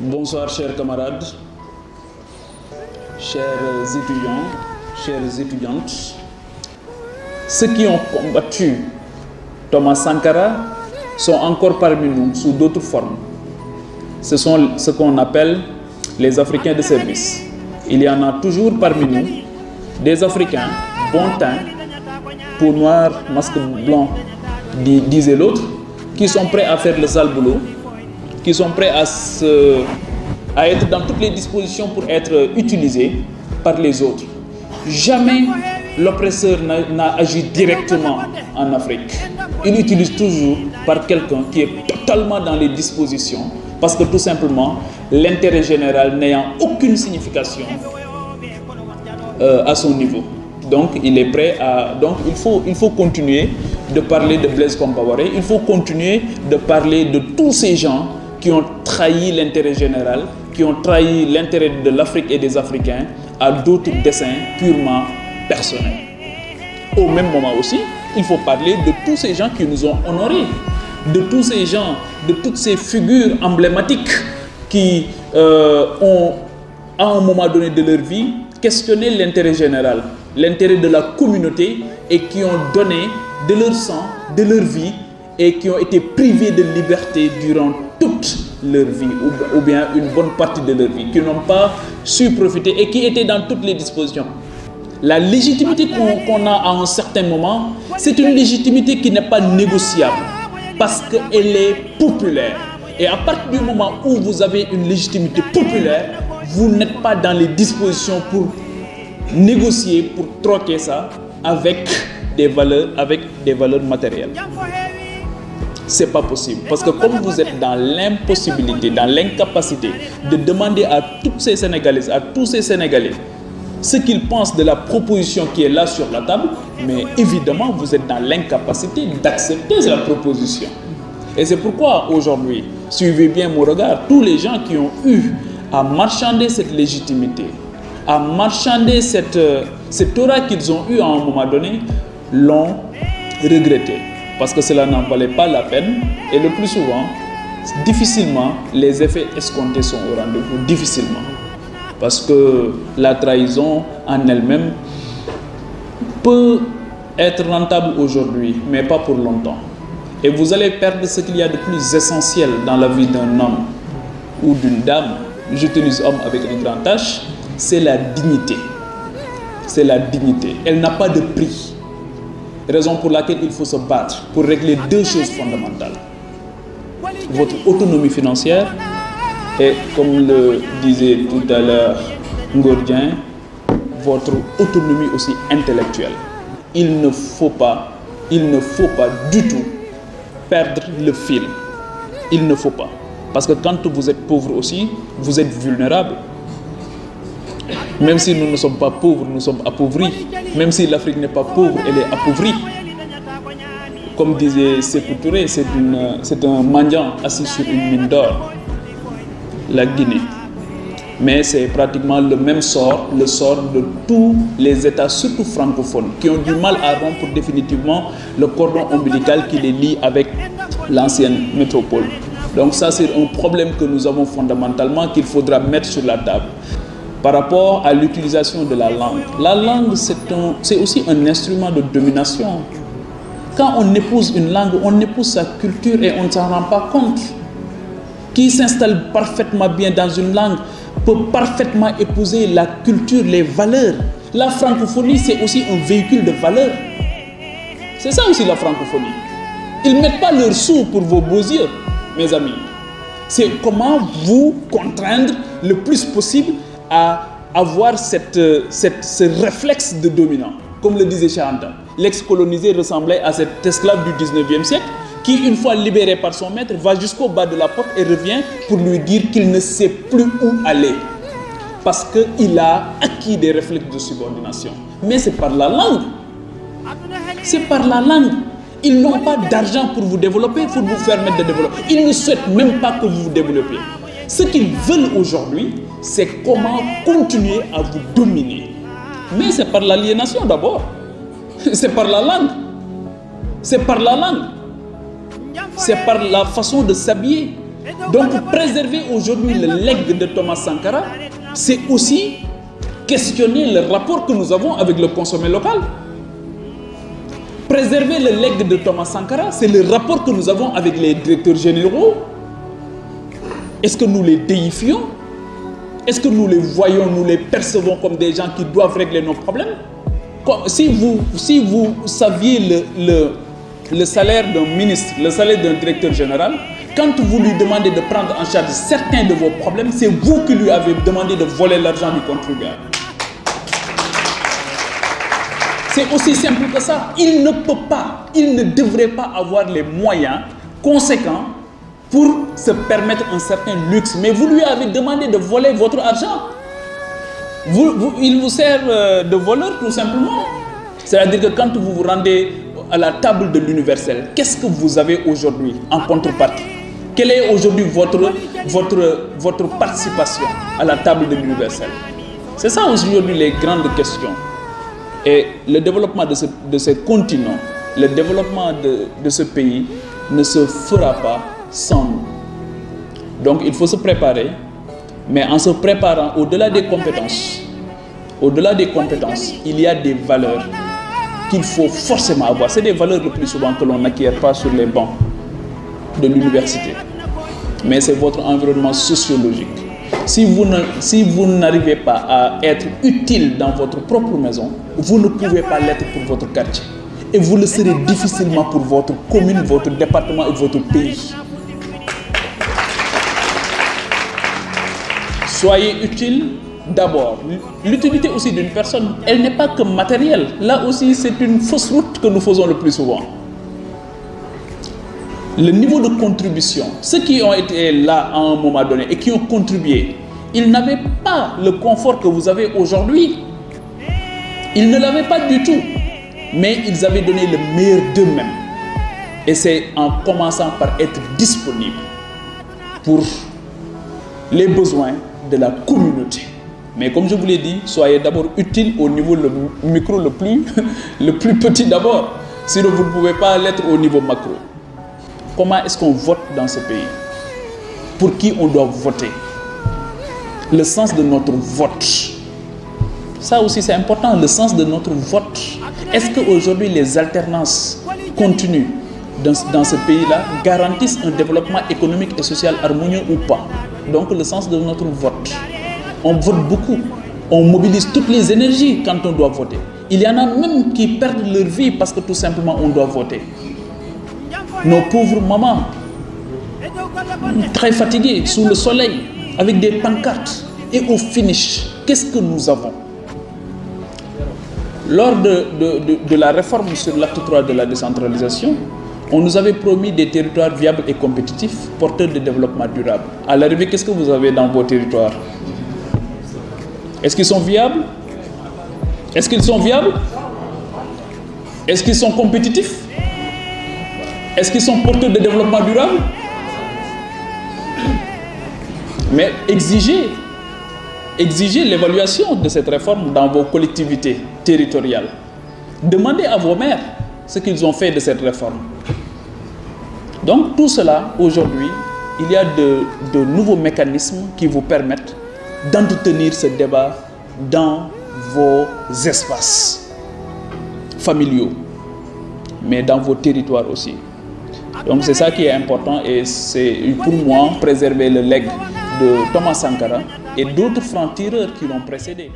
Bonsoir chers camarades, chers étudiants, chères étudiantes. Ceux qui ont combattu Thomas Sankara sont encore parmi nous sous d'autres formes. Ce sont ce qu'on appelle les Africains de service. Il y en a toujours parmi nous des Africains, bon teint, peau noire, masque blanc, disait l'autre, qui sont prêts à faire le sale boulot, qui sont prêts à être dans toutes les dispositions pour être utilisés par les autres. Jamais l'oppresseur n'a agi directement en Afrique. Il utilise toujours par quelqu'un qui est totalement dans les dispositions, parce que tout simplement, l'intérêt général n'ayant aucune signification à son niveau. Donc, il est prêt à... Donc, il faut continuer de parler de Blaise Compaoré, il faut continuer de parler de tous ces gens qui ont trahi l'intérêt général, qui ont trahi l'intérêt de l'Afrique et des Africains à d'autres desseins purement personnels. Au même moment aussi, il faut parler de tous ces gens qui nous ont honorés, de tous ces gens, de toutes ces figures emblématiques qui ont, à un moment donné de leur vie, questionné l'intérêt général, l'intérêt de la communauté et qui ont donné de leur sang, de leur vie et qui ont été privés de liberté durant toute leur vie ou bien une bonne partie de leur vie, qui n'ont pas su profiter et qui étaient dans toutes les dispositions. La légitimité qu'on a à un certain moment, c'est une légitimité qui n'est pas négociable parce qu'elle est populaire. Et à partir du moment où vous avez une légitimité populaire, vous n'êtes pas dans les dispositions pour négocier, pour troquer ça avec des valeurs matérielles. C'est pas possible. Parce que comme vous êtes dans l'impossibilité, dans l'incapacité de demander à toutes ces Sénégalaises, à tous ces Sénégalais, ce qu'ils pensent de la proposition qui est là sur la table, mais évidemment, vous êtes dans l'incapacité d'accepter la proposition. Et c'est pourquoi aujourd'hui, suivez bien mon regard, tous les gens qui ont eu à marchander cette légitimité, à marchander cette aura qu'ils ont eu à un moment donné, l'ont regretté. Parce que cela n'en valait pas la peine et le plus souvent, difficilement, les effets escomptés sont au rendez-vous, difficilement. Parce que la trahison en elle-même peut être rentable aujourd'hui, mais pas pour longtemps. Et vous allez perdre ce qu'il y a de plus essentiel dans la vie d'un homme ou d'une dame, j'utilise homme avec un grand H, c'est la dignité. C'est la dignité. Elle n'a pas de prix. Raison pour laquelle il faut se battre pour régler deux choses fondamentales. Votre autonomie financière et, comme le disait tout à l'heure Ngordien, votre autonomie aussi intellectuelle. Il ne faut pas du tout perdre le fil. Il ne faut pas. Parce que quand vous êtes pauvre aussi, vous êtes vulnérable. Même si nous ne sommes pas pauvres, nous sommes appauvris. Même si l'Afrique n'est pas pauvre, elle est appauvrie. Comme disait Sékou Touré, c'est un mendiant assis sur une mine d'or, la Guinée. Mais c'est pratiquement le même sort, le sort de tous les États, surtout francophones, qui ont du mal à rompre définitivement le cordon ombilical qui les lie avec l'ancienne métropole. Donc ça, c'est un problème que nous avons fondamentalement, qu'il faudra mettre sur la table. Par rapport à l'utilisation de la langue. La langue, c'est aussi un instrument de domination. Quand on épouse une langue, on épouse sa culture et on ne s'en rend pas compte. Qui s'installe parfaitement bien dans une langue peut parfaitement épouser la culture, les valeurs. La francophonie, c'est aussi un véhicule de valeurs. C'est ça aussi la francophonie. Ils ne mettent pas leurs sous pour vos beaux yeux, mes amis. C'est comment vous contraindre le plus possible à avoir ce réflexe de dominant. Comme le disait Charanta, l'ex-colonisé ressemblait à cet esclave du 19e siècle qui, une fois libéré par son maître, va jusqu'au bas de la porte et revient pour lui dire qu'il ne sait plus où aller. Parce qu'il a acquis des réflexes de subordination. Mais c'est par la langue. C'est par la langue. Ils n'ont pas d'argent pour vous développer, pour vous permettre de développer. Ils ne souhaitent même pas que vous vous développiez. Ce qu'ils veulent aujourd'hui, c'est comment continuer à vous dominer. Mais c'est par l'aliénation d'abord. C'est par la langue. C'est par la langue. C'est par la façon de s'habiller. Donc préserver aujourd'hui le legs de Thomas Sankara, c'est aussi questionner le rapport que nous avons avec le consommé local. Préserver le legs de Thomas Sankara, c'est le rapport que nous avons avec les directeurs généraux. Est-ce que nous les déifions? Est-ce que nous les voyons, nous les percevons comme des gens qui doivent régler nos problèmes? Si vous saviez le salaire d'un ministre, le salaire d'un directeur général, quand vous lui demandez de prendre en charge certains de vos problèmes, c'est vous qui lui avez demandé de voler l'argent du contribuable. C'est aussi simple que ça. Il ne peut pas, il ne devrait pas avoir les moyens conséquents pour se permettre un certain luxe. Mais vous lui avez demandé de voler votre argent. Il vous sert de voleur tout simplement. C'est-à-dire que quand vous vous rendez à la table de l'universel, qu'est-ce que vous avez aujourd'hui en contrepartie? Quelle est aujourd'hui votre participation à la table de l'universel? C'est ça aujourd'hui les grandes questions. Et le développement de ce continent, le développement de ce pays ne se fera pas sans nous. Donc il faut se préparer, mais en se préparant au-delà des compétences, il y a des valeurs qu'il faut forcément avoir. C'est des valeurs le plus souvent que l'on n'acquiert pas sur les bancs de l'université. Mais c'est votre environnement sociologique. Si vous n'arrivez pas à être utile dans votre propre maison, vous ne pouvez pas l'être pour votre quartier. Et vous le serez difficilement pour votre commune, votre département et votre pays. Soyez utile d'abord. L'utilité aussi d'une personne, elle n'est pas que matérielle. Là aussi, c'est une fausse route que nous faisons le plus souvent. Le niveau de contribution, ceux qui ont été là à un moment donné et qui ont contribué, ils n'avaient pas le confort que vous avez aujourd'hui. Ils ne l'avaient pas du tout. Mais ils avaient donné le meilleur d'eux-mêmes. Et c'est en commençant par être disponible pour les besoins de la communauté. Mais comme je vous l'ai dit, soyez d'abord utile au niveau le micro le plus petit d'abord. Sinon, vous ne pouvez pas l'être au niveau macro. Comment est-ce qu'on vote dans ce pays? Pour qui on doit voter? Le sens de notre vote. Ça aussi c'est important, le sens de notre vote. Est-ce qu'aujourd'hui les alternances continues dans ce pays-là garantissent un développement économique et social harmonieux ou pas? Donc le sens de notre vote. On vote beaucoup, on mobilise toutes les énergies quand on doit voter. Il y en a même qui perdent leur vie parce que tout simplement on doit voter. Nos pauvres mamans, très fatiguées, sous le soleil, avec des pancartes. Et au finish, qu'est-ce que nous avons? Lors de la réforme sur l'acte 3 de la décentralisation, on nous avait promis des territoires viables et compétitifs, porteurs de développement durable. À l'arrivée, qu'est-ce que vous avez dans vos territoires? Est-ce qu'ils sont viables? Est-ce qu'ils sont viables? Est-ce qu'ils sont compétitifs? Est-ce qu'ils sont porteurs de développement durable? Mais exigez l'évaluation de cette réforme dans vos collectivités territoriales. Demandez à vos maires ce qu'ils ont fait de cette réforme. Donc tout cela, aujourd'hui, il y a de nouveaux mécanismes qui vous permettent d'entretenir ce débat dans vos espaces familiaux, mais dans vos territoires aussi. Donc c'est ça qui est important et c'est pour moi préserver le legs de Thomas Sankara et d'autres francs-tireurs qui l'ont précédé.